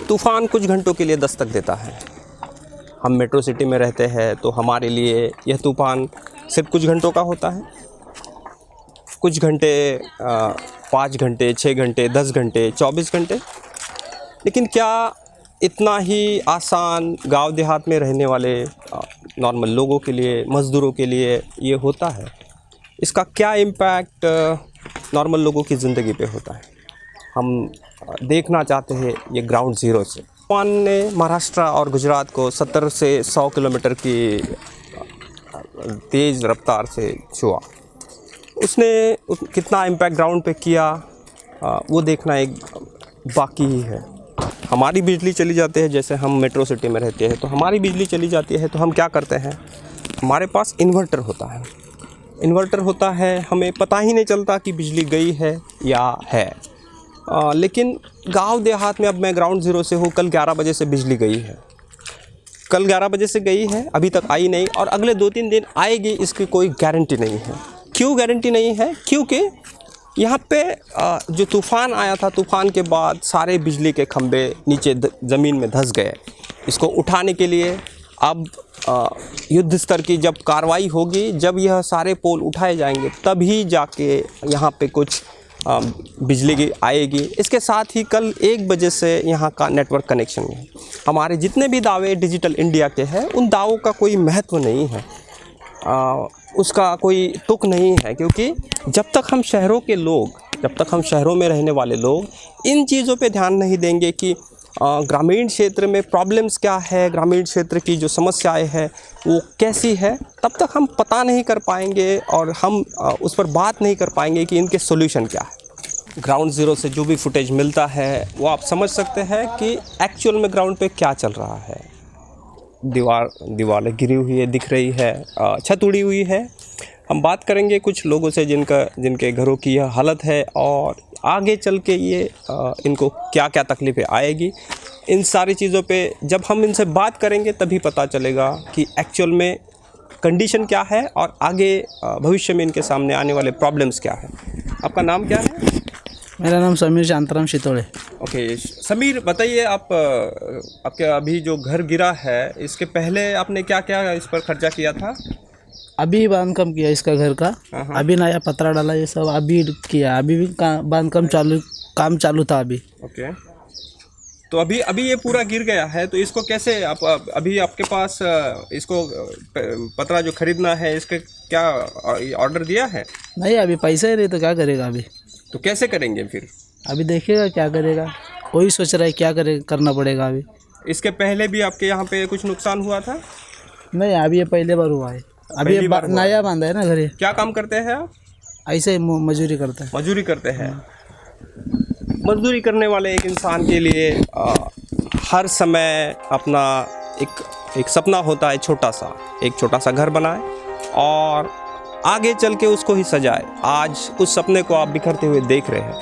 तूफ़ान कुछ घंटों के लिए दस्तक देता है। हम मेट्रो सिटी में रहते हैं तो हमारे लिए यह तूफ़ान सिर्फ कुछ घंटों का होता है। कुछ घंटे 5 घंटे, 6 घंटे, 10 घंटे, 24 घंटे। लेकिन क्या इतना ही आसान गांव देहात में रहने वाले नॉर्मल लोगों के लिए, मज़दूरों के लिए ये होता है? इसका क्या इम्पैक्ट नॉर्मल लोगों की ज़िंदगी पे होता है, हम देखना चाहते हैं ये ग्राउंड ज़ीरो से। तूफ़ान ने महाराष्ट्र और गुजरात को 70 से 100 किलोमीटर की तेज़ रफ्तार से छुआ। उसने कितना इम्पैक्ट ग्राउंड पे किया वो देखना एक बाकी ही है। हमारी बिजली चली जाती है, जैसे हम मेट्रो सिटी में रहते हैं तो हमारी बिजली चली जाती है तो हम क्या करते हैं, हमारे पास इन्वर्टर होता है। इन्वर्टर होता है, हमें पता ही नहीं चलता कि बिजली गई है या है। लेकिन गांव देहात में, अब मैं ग्राउंड ज़ीरो से हूँ, कल 11 बजे से बिजली गई है। कल 11 बजे से गई है, अभी तक आई नहीं और अगले 2-3 दिन आएगी, इसकी कोई गारंटी नहीं है। क्यों गारंटी नहीं है? क्योंकि यहाँ पे जो तूफ़ान आया था, तूफ़ान के बाद सारे बिजली के खंभे नीचे ज़मीन में धंस गए। इसको उठाने के लिए अब युद्ध स्तर की जब कार्रवाई होगी, जब यह सारे पोल उठाए जाएंगे, तभी जाके यहाँ पे कुछ बिजली की आएगी। इसके साथ ही कल 1 बजे से यहाँ का नेटवर्क कनेक्शन है। हमारे जितने भी दावे डिजिटल इंडिया के हैं, उन दावों का कोई महत्व नहीं है, उसका कोई तुक नहीं है, क्योंकि जब तक हम शहरों के लोग, जब तक हम शहरों में रहने वाले लोग इन चीज़ों पे ध्यान नहीं देंगे कि ग्रामीण क्षेत्र में प्रॉब्लम्स क्या है, ग्रामीण क्षेत्र की जो समस्याएं हैं वो कैसी है, तब तक हम पता नहीं कर पाएंगे और हम उस पर बात नहीं कर पाएंगे कि इनके सॉल्यूशन क्या है। ग्राउंड ज़ीरो से जो भी फुटेज मिलता है वो आप समझ सकते हैं कि एक्चुअल में ग्राउंड पे क्या चल रहा है। दीवारें गिरी हुई है, दिख रही है, छत उड़ी हुई है। हम बात करेंगे कुछ लोगों से जिनके घरों की यह हालत है और आगे चल के ये इनको क्या क्या तकलीफ़ें आएगी। इन सारी चीज़ों पे जब हम इनसे बात करेंगे तभी पता चलेगा कि एक्चुअल में कंडीशन क्या है और आगे भविष्य में इनके सामने आने वाले प्रॉब्लम्स क्या है। आपका नाम क्या है? मेरा नाम समीर शांताराम शितोड़े। ओके समीर, बताइए आपके अभी जो घर गिरा है, इसके पहले आपने क्या क्या इस पर खर्चा किया था? अभी बांधकाम किया इसका घर का, अभी नया पतरा डाला, ये सब अभी किया, अभी भी बांधकाम काम चालू था अभी। ओके, तो अभी ये पूरा गिर गया है, तो इसको कैसे अभी आपके पास इसको पतरा जो खरीदना है, इसके क्या ऑर्डर दिया है? नहीं, अभी पैसा ही नहीं तो क्या करेगा अभी। तो कैसे करेंगे फिर? अभी देखिएगा क्या करेगा, वही सोच रहा है क्या करना पड़ेगा अभी। इसके पहले भी आपके यहाँ पे कुछ नुकसान हुआ था? नहीं, अभी ये पहले बार हुआ है, अभी ये नया बांधा है ना घर। क्या काम करते हैं आप? ऐसे मजदूरी करता है। मजदूरी करते हैं। मजदूरी करने वाले एक इंसान के लिए हर समय अपना एक सपना होता है, एक छोटा सा घर बनाए और आगे चल के उसको ही सजाए। आज उस सपने को आप बिखरते हुए देख रहे हैं।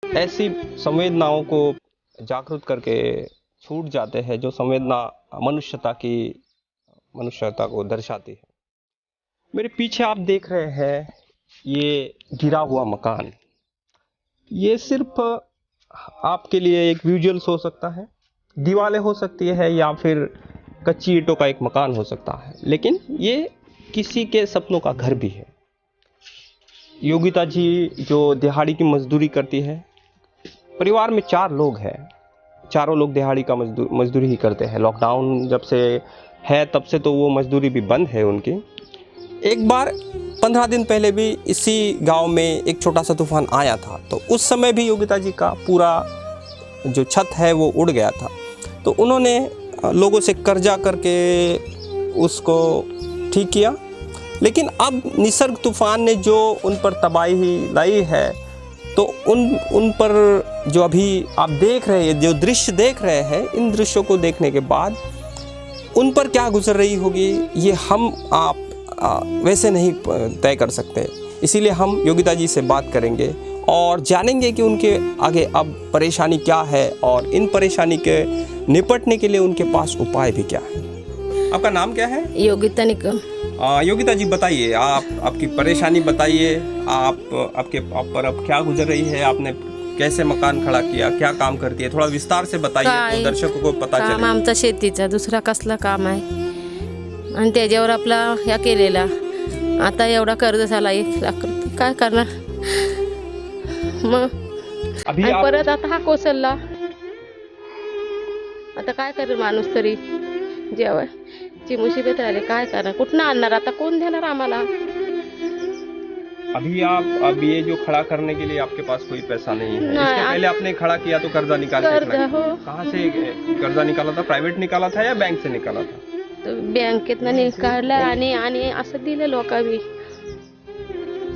ऐसी संवेदनाओं को जागृत करके छूट जाते हैं जो संवेदना मनुष्यता को दर्शाती है। मेरे पीछे आप देख रहे हैं ये गिरा हुआ मकान। ये सिर्फ आपके लिए एक विजुअल्स हो सकता है, दीवारें हो सकती है या फिर कच्ची ईंटों का एक मकान हो सकता है, लेकिन ये किसी के सपनों का घर भी है। योगिता जी जो दिहाड़ी की मजदूरी करती है, परिवार में 4 लोग हैं, चारों लोग दिहाड़ी का मजदूरी ही करते हैं। लॉकडाउन जब से है तब से तो वो मजदूरी भी बंद है उनकी। एक बार 15 दिन पहले भी इसी गांव में एक छोटा सा तूफान आया था, तो उस समय भी योगिता जी का पूरा जो छत है वो उड़ गया था। तो उन्होंने लोगों से कर्जा करके उसको ठीक किया, लेकिन अब निसर्ग तूफान ने जो उन पर तबाही लाई है, तो उन पर जो अभी आप देख रहे हैं, जो दृश्य देख रहे हैं, इन दृश्यों को देखने के बाद उन पर क्या गुजर रही होगी ये हम आप वैसे नहीं तय कर सकते। इसीलिए हम योगिता जी से बात करेंगे और जानेंगे कि उनके आगे अब परेशानी क्या है और इन परेशानी के निपटने के लिए उनके पास उपाय भी क्या है। आपका नाम क्या है? योगिता निकम। योगिता जी बताइए, आप आपकी परेशानी बताइए, आप पर अब क्या गुजर रही है, आपने कैसे मकान खड़ा किया, क्या काम करती है, थोड़ा विस्तार से बताइए तो दर्शकों को पता चले। काम आमचा शेतीचा, दुसरा कसला काम आहे आणि त्याच्यावर आपला ह्या केलेला आता एवढा कर्ज झाला 1 लाख रुपये, काय करणार मग अभी आणि आप परत आता हा कोसळला, आता काय करेल माणूस तरी, जेवायची मुसीबत राहिली, काय करणार, कुठनं आणणार आता, कोण देणार आम्हाला। अब ये जो खड़ा करने के लिए आपके पास कोई पैसा नहीं है। इसके पहले आपने खड़ा किया तो कर्जा निकाल के कर्जा हो, कहाँ से कर्जा निकाला था? प्राइवेट निकाला था या बैंक से निकाला था? तो बँकेतनं निकाळला आणि असं दिलं लोकांनी।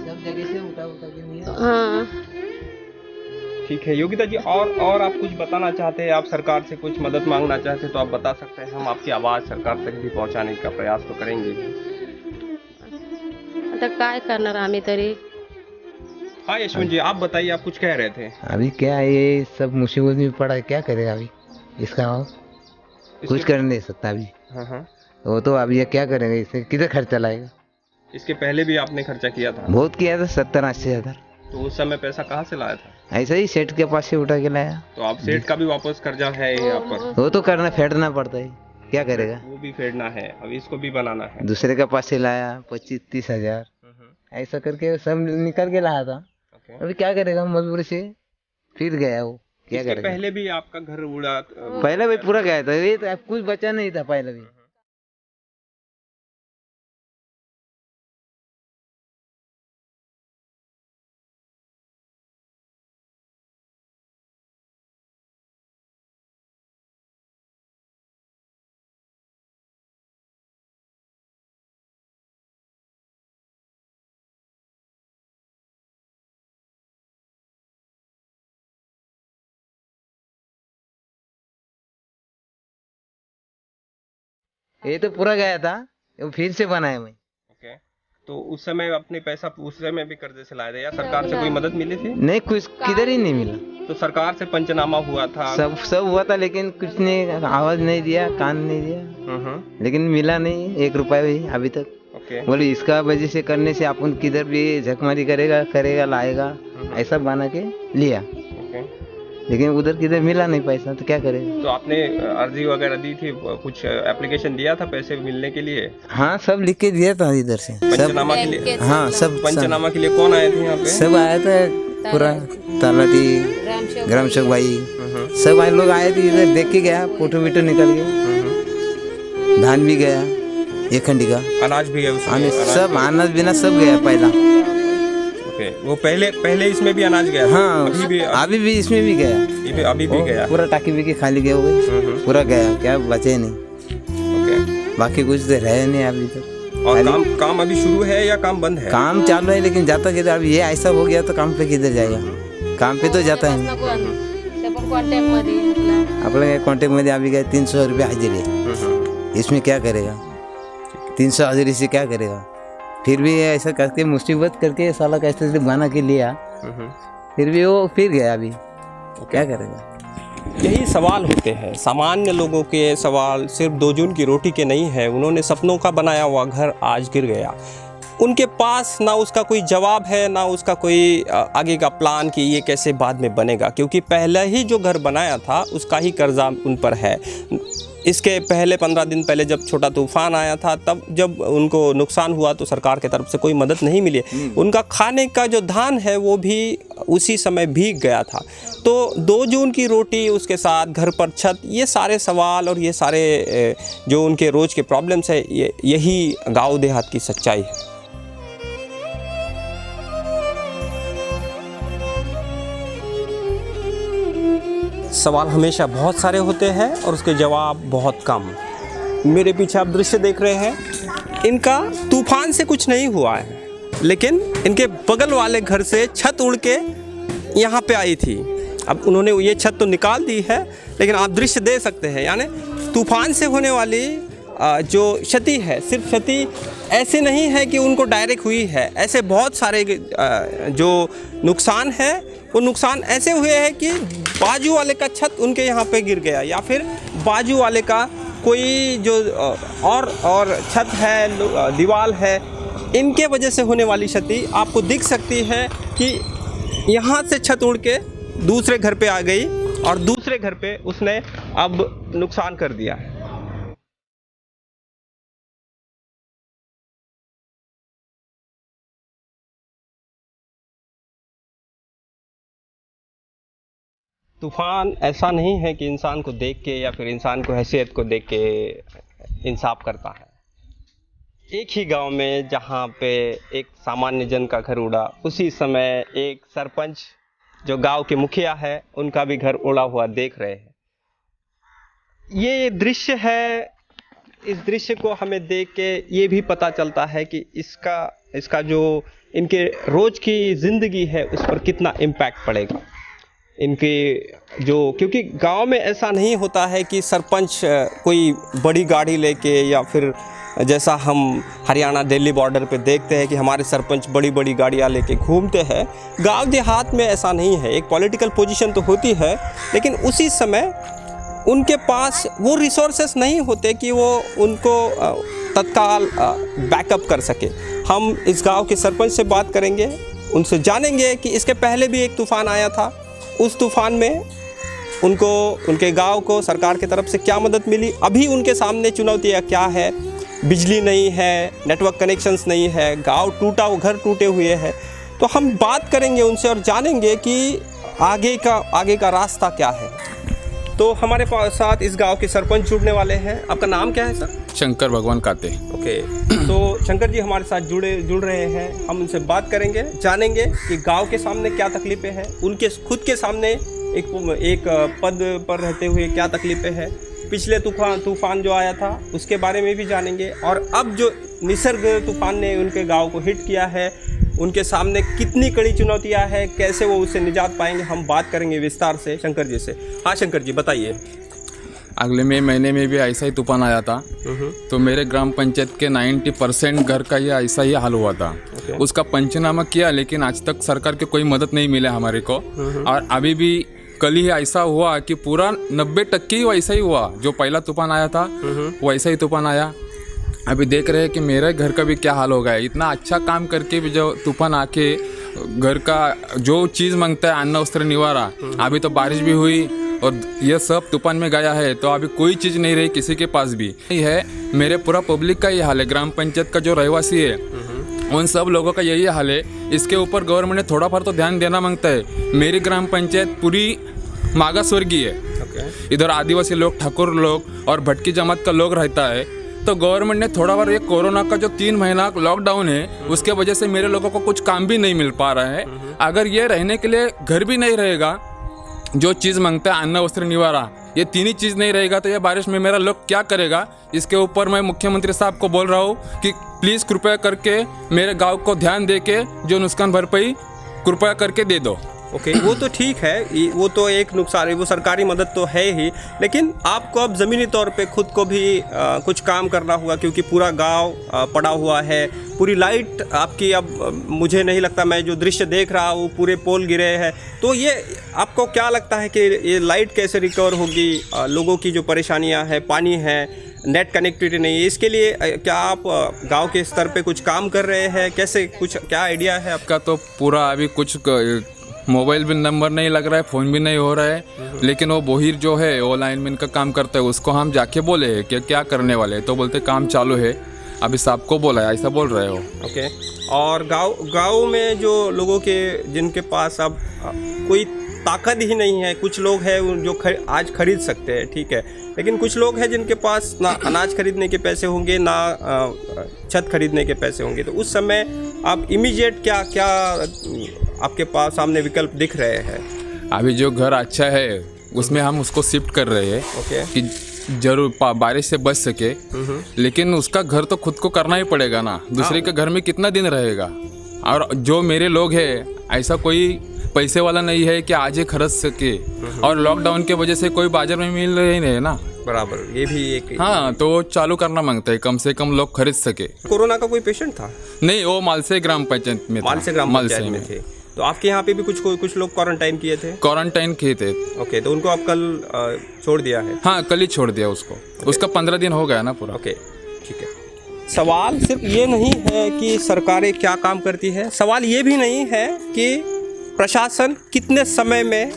सब जगह से उठा के नहीं है। हाँ, ठीक है योगिता जी, और आप कुछ बताना चाहते हैं, आप सरकार से कुछ मदद मांगना चाहते हैं तो आप बता सकते हैं, हम आपकी आवाज़ सरकार तक भी पहुंचाने का प्रयास तो करेंगे। आता काय करणार आम्ही तरी। हाँ यशवंत जी, आप बताइए, आप कुछ कह रहे थे। अभी क्या ये सब मुसीबत में पड़ा है, क्या करेगा अभी इसका कुछ कर नहीं सकता अभी। हाँ, वो तो अभी ये क्या करेंगे, इससे किधर खर्चा लाएगा। इसके पहले भी आपने खर्चा किया था? बहुत किया था, 70-80 हज़ार। तो उस समय पैसा कहाँ से लाया था? ऐसा ही सेठ के पास से उठा के लाया। तो आप सेठ का भी वापस कर्जा है यहाँ पर? वो तो करना फेंटना पड़ता है, क्या करेगा, वो भी फेडना है, अब इसको भी बनाना है। दूसरे के पास से लाया 25-30 हज़ार, ऐसा करके सब निकल के लाया था। अभी क्या करेगा, मजबूरी से फिर गया वो, क्या इसके करेगा। पहले भी आपका घर उड़ा? पहले भी पूरा गया था, ये तो कुछ बचा नहीं था पहले भी। ये तो पूरा गया था, वो फिर से बनाया मैं। ओके, तो उस समय अपने पैसा उस समय भी कर्जे से लाए थे या सरकार से कोई मदद मिली थी? नहीं, कुछ किधर ही नहीं मिला। तो सरकार से पंचनामा हुआ था? सब हुआ था, लेकिन कुछ ने आवाज नहीं दिया, कान नहीं दिया, लेकिन मिला नहीं 1 रुपया भी अभी तक। ओके, बोले इसका वजह से करने से अपन किधर भी झकमारी करेगा लाएगा, ऐसा बना के लिया, लेकिन उधर किधर मिला नहीं पैसा, तो क्या करेगा। तो आपने अर्जी वगैरह दी थी, कुछ एप्लीकेशन दिया था पैसे मिलने के लिए? हाँ, सब लिख के दिया था इधर से, पंचनामा के लिए। हाँ, सब पंचनामा के लिए कौन आए थे यहाँ पे? सब आया था, पूरा तलाटी, ग्राम सेवक भाई, सब आए लोग आए थे इधर, देख के गया, फोटो वीटो निकल गया, धान भी गया 1 खंडी का, अनाज भी गया उसमें? सब अनाज बिना सब गया पहला। ओके, वो पहले इसमें भी अनाज गया? हाँ, अभी भी इसमें भी गया, अभी भी गया, पूरा टाकी भी खाली गया, हो गई पूरा गया, क्या बचे नहीं। ओके, बाकी कुछ तो रहे नहीं अभी तक। और काम अभी शुरू है या काम बंद है? काम चालू है, लेकिन जाता किधर, अभी ये ऐसा हो गया तो काम पे किधर जाएगा, काम पे तो जाता है। आपल्या कॉन्टॅक्ट मध्ये अभी गए 300 रुपये हाजिरी, इसमें क्या करेगा, 300 हाजिरी से क्या करेगा। फिर भी ऐसा करके मुसीबत करके साला कैसे बना के लिया, फिर भी वो फिर गया, अभी क्या करेगा। यही सवाल होते हैं सामान्य लोगों के, सवाल सिर्फ 2 जून की रोटी के नहीं है। उन्होंने सपनों का बनाया हुआ घर आज गिर गया, उनके पास ना उसका कोई जवाब है, ना उसका कोई आगे का प्लान कि ये कैसे बाद में बनेगा, क्योंकि पहले ही जो घर बनाया था उसका ही कर्जा उन पर है। इसके पहले 15 दिन पहले जब छोटा तूफान आया था, तब जब उनको नुकसान हुआ तो सरकार की तरफ से कोई मदद नहीं मिली। उनका खाने का जो धान है वो भी उसी समय भीग गया था। तो 2 जून की रोटी, उसके साथ घर पर छत, ये सारे सवाल और ये सारे जो उनके रोज़ के प्रॉब्लम्स है, यही गाँव देहात की सच्चाई है। सवाल हमेशा बहुत सारे होते हैं और उसके जवाब बहुत कम। मेरे पीछे आप दृश्य देख रहे हैं, इनका तूफान से कुछ नहीं हुआ है, लेकिन इनके बगल वाले घर से छत उड़ के यहाँ पे आई थी। अब उन्होंने ये छत तो निकाल दी है, लेकिन आप दृश्य दे सकते हैं, यानी तूफान से होने वाली जो क्षति है, सिर्फ क्षति ऐसे नहीं है कि उनको डायरेक्ट हुई है, ऐसे बहुत सारे जो नुकसान है वो नुकसान ऐसे हुए हैं कि बाजू वाले का छत उनके यहाँ पे गिर गया, या फिर बाजू वाले का कोई जो और छत है, दीवार है, इनके वजह से होने वाली क्षति आपको दिख सकती है कि यहाँ से छत उड़ के दूसरे घर पे आ गई और दूसरे घर पे उसने अब नुकसान कर दिया है। तूफ़ान ऐसा नहीं है कि इंसान को देख के या फिर इंसान को हैसियत को देख के इंसाफ करता है। एक ही गांव में जहां पे एक सामान्य जन का घर उड़ा, उसी समय एक सरपंच जो गांव के मुखिया है, उनका भी घर उड़ा हुआ देख रहे हैं। ये दृश्य है, इस दृश्य को हमें देख के ये भी पता चलता है कि इसका जो इनके रोज़ की ज़िंदगी है उस पर कितना इम्पैक्ट पड़ेगा। इनके जो, क्योंकि गांव में ऐसा नहीं होता है कि सरपंच कोई बड़ी गाड़ी लेके, या फिर जैसा हम हरियाणा दिल्ली बॉर्डर पे देखते हैं कि हमारे सरपंच बड़ी बड़ी गाड़ियां लेके घूमते हैं। गांव देहात में ऐसा नहीं है। एक पॉलिटिकल पोजीशन तो होती है, लेकिन उसी समय उनके पास वो रिसोर्सेस नहीं होते कि वो उनको तत्काल बैकअप कर सके। हम इस गाँव के सरपंच से बात करेंगे, उनसे जानेंगे कि इसके पहले भी एक तूफ़ान आया था, उस तूफ़ान में उनको, उनके गांव को सरकार की तरफ से क्या मदद मिली, अभी उनके सामने चुनौतियाँ क्या है। बिजली नहीं है, नेटवर्क कनेक्शंस नहीं है, गांव टूटा, वो घर टूटे हुए हैं। तो हम बात करेंगे उनसे और जानेंगे कि आगे का रास्ता क्या है। तो हमारे साथ इस गांव के सरपंच जुड़ने वाले हैं। आपका नाम क्या है सर? शंकर भगवान काते। ओके, तो शंकर जी हमारे साथ जुड़ रहे हैं। हम उनसे बात करेंगे, जानेंगे कि गांव के सामने क्या तकलीफ़ें हैं, उनके खुद के सामने एक पद पर रहते हुए क्या तकलीफ़ें हैं, पिछले तूफान जो आया था उसके बारे में भी जानेंगे, और अब जो निसर्ग तूफान ने उनके गांव को हिट किया है, उनके सामने कितनी कड़ी चुनौतियां हैं, कैसे वो उससे निजात पाएंगे, हम बात करेंगे विस्तार से शंकर जी से। हाँ शंकर जी बताइए। अगले महीने में भी ऐसा ही तूफान आया था, तो मेरे ग्राम पंचायत के 90% घर का ये ऐसा ही हाल हुआ था। उसका पंचनामा किया, लेकिन आज तक सरकार की कोई मदद नहीं मिला हमारे को। और अभी भी कल ही ऐसा हुआ कि पूरा 90% ही वैसा ही हुआ। जो पहला तूफान आया था वैसा ही तूफान आया। अभी देख रहे हैं कि मेरे घर का भी क्या हाल हो गया है। इतना अच्छा काम करके भी जो तूफान आके घर का जो चीज़ मांगता है, अन्न वस्त्र निवारा, अभी तो बारिश भी हुई और ये सब तूफान में गया है, तो अभी कोई चीज़ नहीं रही किसी के पास भी। यही है, मेरे पूरा पब्लिक का ये हाल है। ग्राम पंचायत का जो रहवासी है उन सब लोगों का यही हाल है। इसके ऊपर गवर्नमेंट ने थोड़ा फार तो ध्यान देना मांगता है। मेरी ग्राम पंचायत पूरी मागासवर्गीय है। इधर आदिवासी लोग, ठाकुर लोग और भटकी जमात का लोग रहता है। तो गवर्नमेंट ने थोड़ा बार ये कोरोना का जो 3 महीना लॉकडाउन है, उसके वजह से मेरे लोगों को कुछ काम भी नहीं मिल पा रहा है। अगर ये रहने के लिए घर भी नहीं रहेगा, जो चीज़ मांगता है अन्न वस्त्र निवारा, ये 3 ही चीज़ नहीं रहेगा, तो ये बारिश में मेरा लोग क्या करेगा। इसके ऊपर मैं मुख्यमंत्री साहब को बोल रहा हूँ कि प्लीज़ कृपया करके मेरे गाँव को ध्यान दे के जो नुकसान भरपाई कृपया करके दे दो। ओके, वो तो ठीक है, वो तो एक नुकसान है, वो सरकारी मदद तो है ही, लेकिन आपको अब ज़मीनी तौर पे खुद को भी कुछ काम करना होगा, क्योंकि पूरा गांव पड़ा हुआ है। पूरी लाइट आपकी, अब मुझे नहीं लगता, मैं जो दृश्य देख रहा हूँ पूरे पोल गिरे हैं। तो ये आपको क्या लगता है कि ये लाइट कैसे रिकवर होगी? लोगों की जो परेशानियाँ हैं, पानी है, नेट कनेक्टिविटी नहीं है, इसके लिए क्या आप गांव के स्तर पे कुछ काम कर रहे हैं? कैसे, कुछ क्या आइडिया है आपका? तो पूरा अभी कुछ मोबाइल भी नंबर नहीं लग रहा है, फ़ोन भी नहीं हो रहा है। लेकिन वो बोहिर जो है वो लाइनमैन का काम करता है, उसको हम जाके बोले हैं कि क्या करने वाले हैं, तो बोलते काम चालू है, अभी साहब को बोला है, ऐसा बोल रहे हो। ओके। और गांव में जो लोगों के जिनके पास अब कोई ताकत ही नहीं है, कुछ लोग हैं जो आज खरीद सकते हैं, ठीक है, लेकिन कुछ लोग हैं जिनके पास ना अनाज खरीदने के पैसे होंगे, ना छत खरीदने के पैसे होंगे, तो उस समय आप इमीडिएट क्या क्या आपके पास सामने विकल्प दिख रहे हैं? अभी जो घर अच्छा है उसमें हम उसको शिफ्ट कर रहे हैं। ओके। कि जरूर बारिश से बच सके, लेकिन उसका घर तो खुद को करना ही पड़ेगा ना, दूसरे के घर में कितना दिन रहेगा। और जो मेरे लोग हैं, ऐसा कोई पैसे वाला नहीं है कि आज ही खरीद सके, और लॉकडाउन के वजह से कोई बाजार में मिल रही नहीं है ना। बराबर, ये भी एक। हाँ, तो चालू करना मांगता है, कम से कम लोग खरीद सके। कोरोना का कोई पेशेंट था? नहीं, वो मालसे ग्राम पंचायत में था। मालसे ग्राम पंचायत में थे। तो आपके यहाँ पे भी कुछ लोग क्वारंटाइन किए थे? क्वारंटाइन किए थे। ओके, तो उनको आप कल छोड़ दिया है? हाँ, कल ही छोड़ दिया उसको। उसका 15 दिन हो गया ना पूरा। ओके, ठीक है। सवाल सिर्फ ये नहीं है कि सरकारें क्या काम करती है, सवाल ये भी नहीं है कि प्रशासन कितने समय में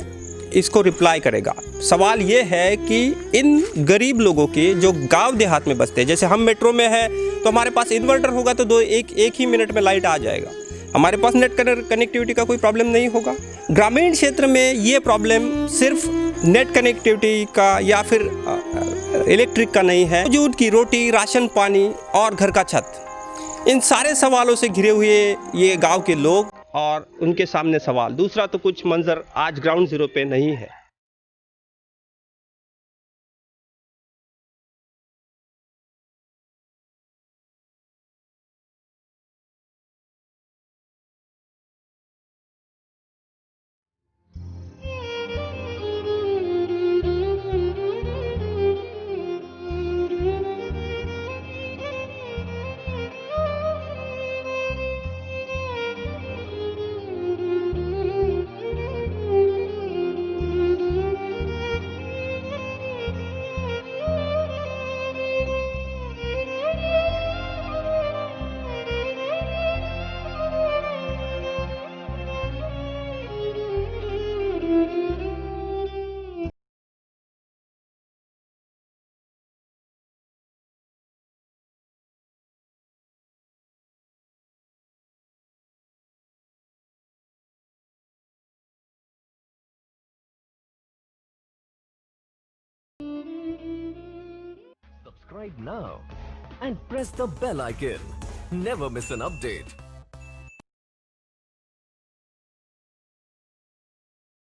इसको रिप्लाई करेगा। सवाल ये है कि इन गरीब लोगों के जो गांव देहात में बसते हैं, जैसे हम मेट्रो में हैं तो हमारे पास इन्वर्टर होगा तो एक ही मिनट में लाइट आ जाएगा, हमारे पास नेट कनेक्टिविटी का कोई प्रॉब्लम नहीं होगा। ग्रामीण क्षेत्र में ये प्रॉब्लम सिर्फ नेट कनेक्टिविटी का या फिर इलेक्ट्रिक का नहीं है, मौजूद की रोटी, राशन पानी और घर का छत, इन सारे सवालों से घिरे हुए ये गांव के लोग और उनके सामने सवाल। दूसरा तो कुछ मंजर आज ग्राउंड जीरो पे नहीं है। Subscribe now and press the bell icon. Never miss an update.